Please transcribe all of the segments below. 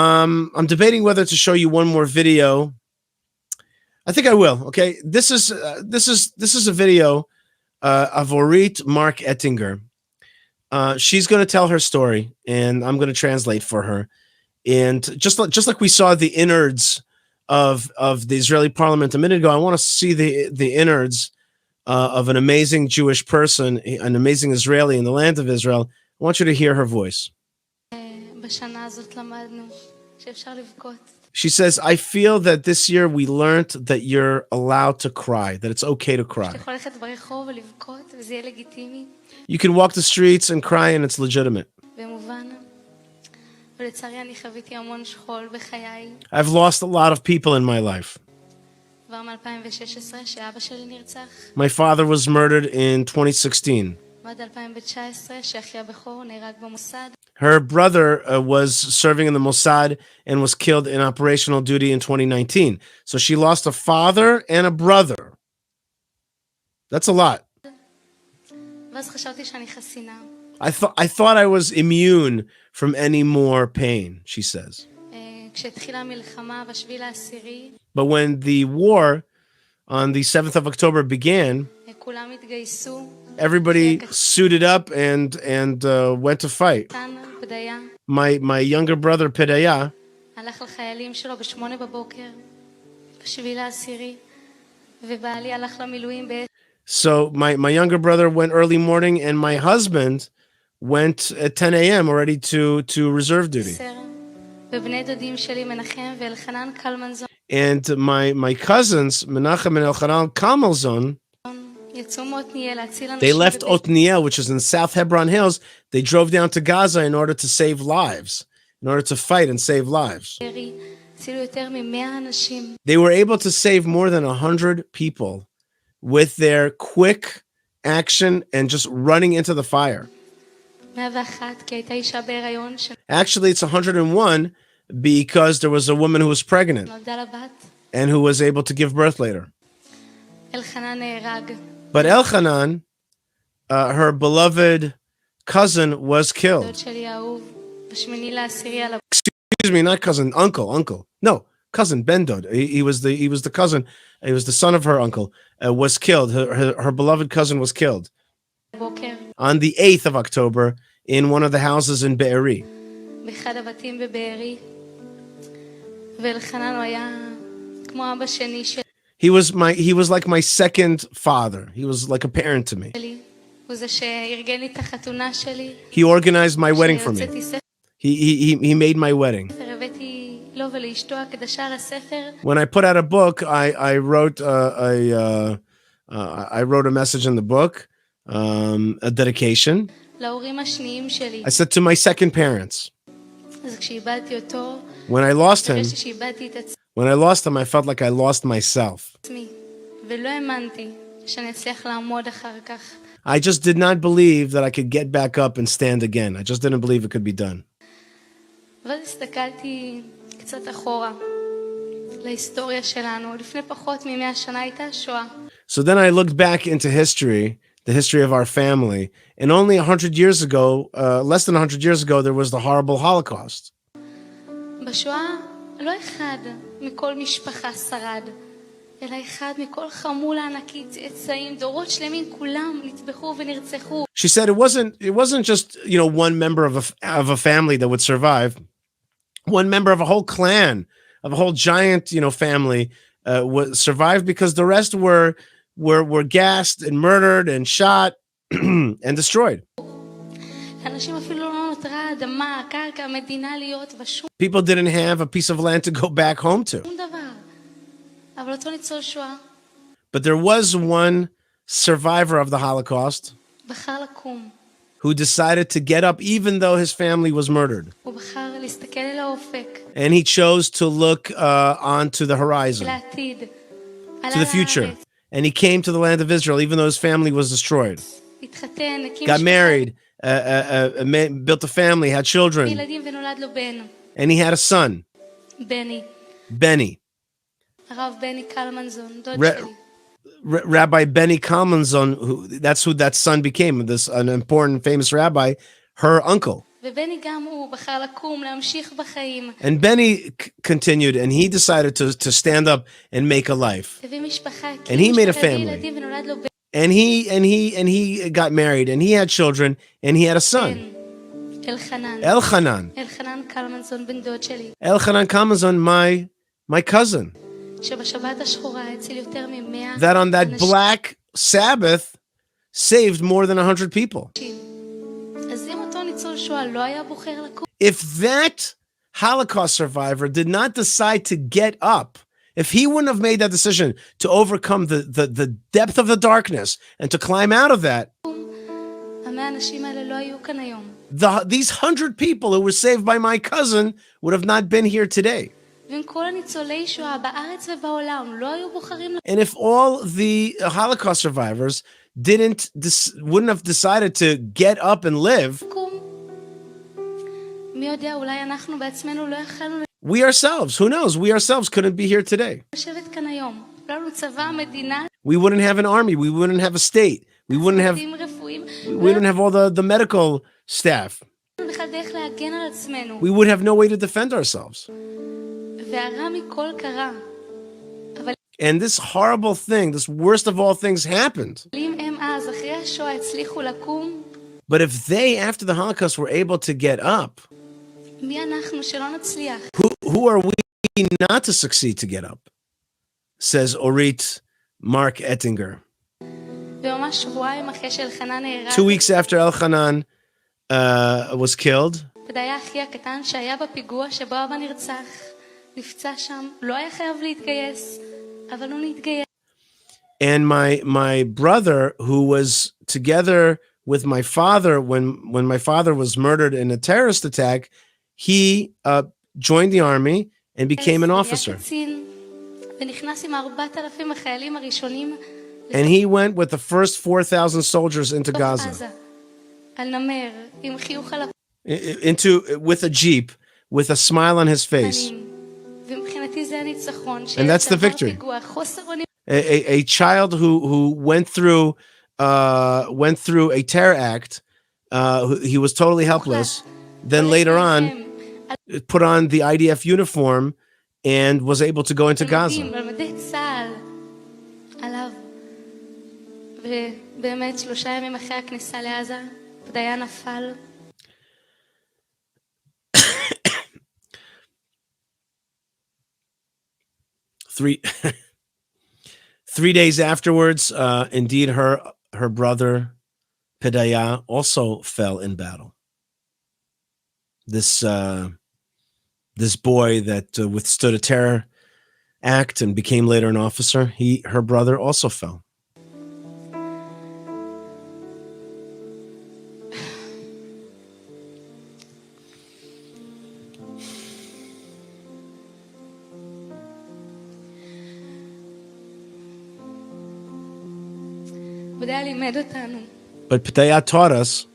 I'm debating whether to show you one more video. I think I will. Okay, this is a video of Orit Mark Ettinger. She's going to tell her story, and I'm going to translate for her. And just like we saw the innards of the Israeli parliament a minute ago, I want to see the innards of an amazing Jewish person, an amazing Israeli in the land of Israel. I want you to hear her voice. She says, I feel that this year we learned that you're allowed to cry, that it's okay to cry. You can walk the streets and cry, and it's legitimate. I've lost a lot of people in my life. My father was murdered in 2016. Her brother was serving in the Mossad and was killed in operational duty in 2019. So she lost a father and a brother. That's a lot. I thought I was immune from any more pain, she says. But when the war on the 7th of October began, everybody suited up and went to fight. My younger brother, Pedaya, so my younger brother went early morning, and my husband went at 10 a.m. already to reserve duty. And my cousins, Menachem and Elchanan Kamalzon, they left Otniel, which is in South Hebron Hills. They drove down to Gaza in order to save lives, in order to fight and save lives. They were able to save more than 100 people with their quick action and just running into the fire. Actually, it's 101 because there was a woman who was pregnant and who was able to give birth later. But Elchanan, her beloved cousin, was killed. Excuse me, not cousin, uncle. No, cousin, Ben-Dod. He was the cousin. He was the son of her uncle. Was killed. Her beloved cousin was killed on the 8th of October in one of the houses in Be'eri. He was like my second father. He was like a parent to me. He organized my wedding for me. He made my wedding. When I put out a book, I wrote a message in the book, a dedication. I said to my second parents. When I lost him, I felt like I lost myself. I just did not believe that I could get back up and stand again. I just didn't believe it could be done. So then I looked back into history, the history of our family, and only 100 years ago, less than 100 years ago, there was the horrible Holocaust. She said it wasn't just, one member of a family that would survive. One member of a whole clan, of a whole giant, family, survived because the rest were gassed and murdered and shot and destroyed. People didn't have a piece of land to go back home to. But there was one survivor of the Holocaust who decided to get up even though his family was murdered. And he chose to look onto the horizon, to the future. And he came to the land of Israel even though his family was destroyed. Got married, built a family, had children. And he had a son, Benny. Rabbi Benny Kalmanzon, that's who that son became, an important, famous rabbi, her uncle. And Benny continued, and he decided to stand up and make a life. And he made a family. And he got married, and he had children, and he had a son. Elchanan Kalmanzon, my cousin. That on that black Sabbath saved more than 100 people. If that Holocaust survivor did not decide to get up, if he wouldn't have made that decision to overcome the depth of the darkness and to climb out of that, these 100 people who were saved by my cousin would have not been here today. And if all the Holocaust survivors wouldn't have decided to get up and live, we ourselves, who knows, we ourselves couldn't be here today. We wouldn't have an army, we wouldn't have a state, we wouldn't have all the medical staff. We would have no way to defend ourselves. And this horrible thing, this worst of all things happened. But if they, after the Holocaust, were able to get up, who are we not to succeed to get up? Says Orit Mark Ettinger. 2 weeks after Elchanan was killed, and my brother, who was together with my father when my father was murdered in a terrorist attack, he joined the army and became an officer. And he went with the first 4,000 soldiers into Gaza. With a jeep, with a smile on his face. And that's the victory. A child who went through a terror act, he was totally helpless. Then later on, put on the IDF uniform and was able to go into Gaza. Three days afterwards, indeed, her brother Pedaya also fell in battle. This boy that withstood a terror act and became later an officer, her brother also fell. But Pedaya taught us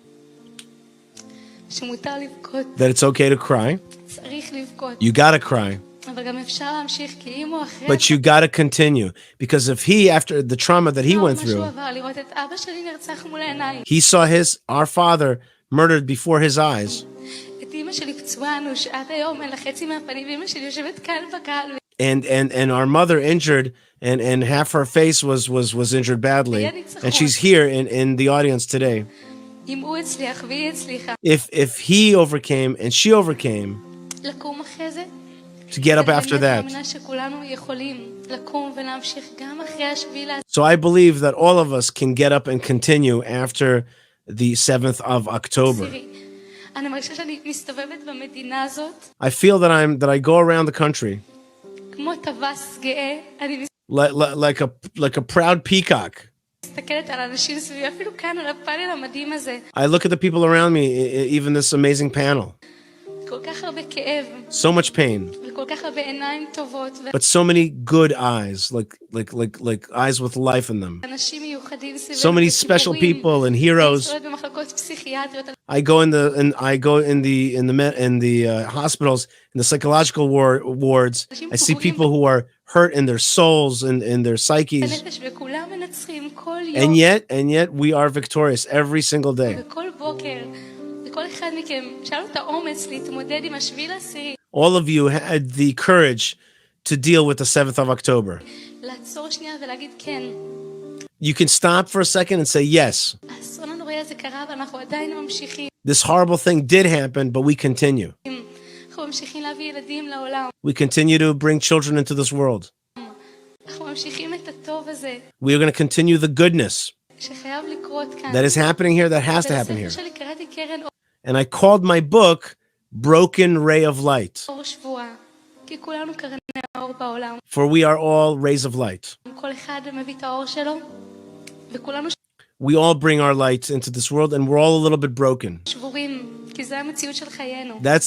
that it's okay to cry. You gotta cry. But you gotta continue. Because if he, after the trauma that he went through, he saw our father murdered before his eyes. And our mother injured, and half her face was injured badly, and she's here in the audience today. If he overcame and she overcame, to get up after that. So I believe that all of us can get up and continue after the 7th of October. I feel that I go around the country like a proud peacock. I look at the people around me, even this amazing panel. So much pain, but so many good eyes, like eyes with life in them. So many special people and heroes. I go in the hospitals, in the psychological wards. I see people who are hurt in their souls and in their psyches, and yet we are victorious every single day. All of you had the courage to deal with the 7th of October. You can stop for a second and say, yes, this horrible thing did happen, but we continue. We continue to bring children into this world. We are going to continue the goodness that is happening here, that has to happen here. And I called my book Broken Ray of Light. For we are all rays of light. We all bring our light into this world, and we're all a little bit broken. That's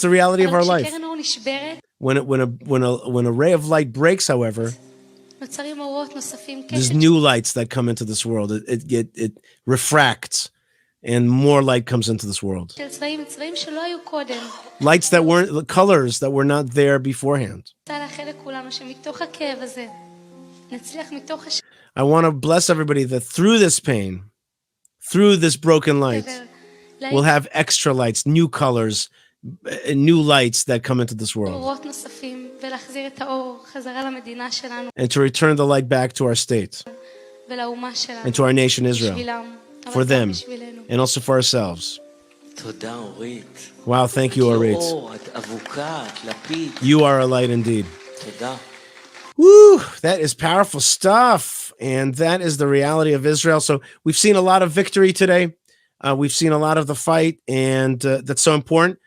the reality of our life. When a ray of light breaks, however, there's new lights that come into this world. It refracts, and more light comes into this world. Lights that weren't, colors that were not there beforehand. I want to bless everybody that through this pain, through this broken light, we'll have extra lights, new colors, new lights that come into this world. And to return the light back to our state and to our nation Israel, for them and also for ourselves. Wow, thank you, Orit. You are a light indeed. Woo, that is powerful stuff. And that is the reality of Israel. So we've seen a lot of victory today. We've seen a lot of the fight, and that's so important.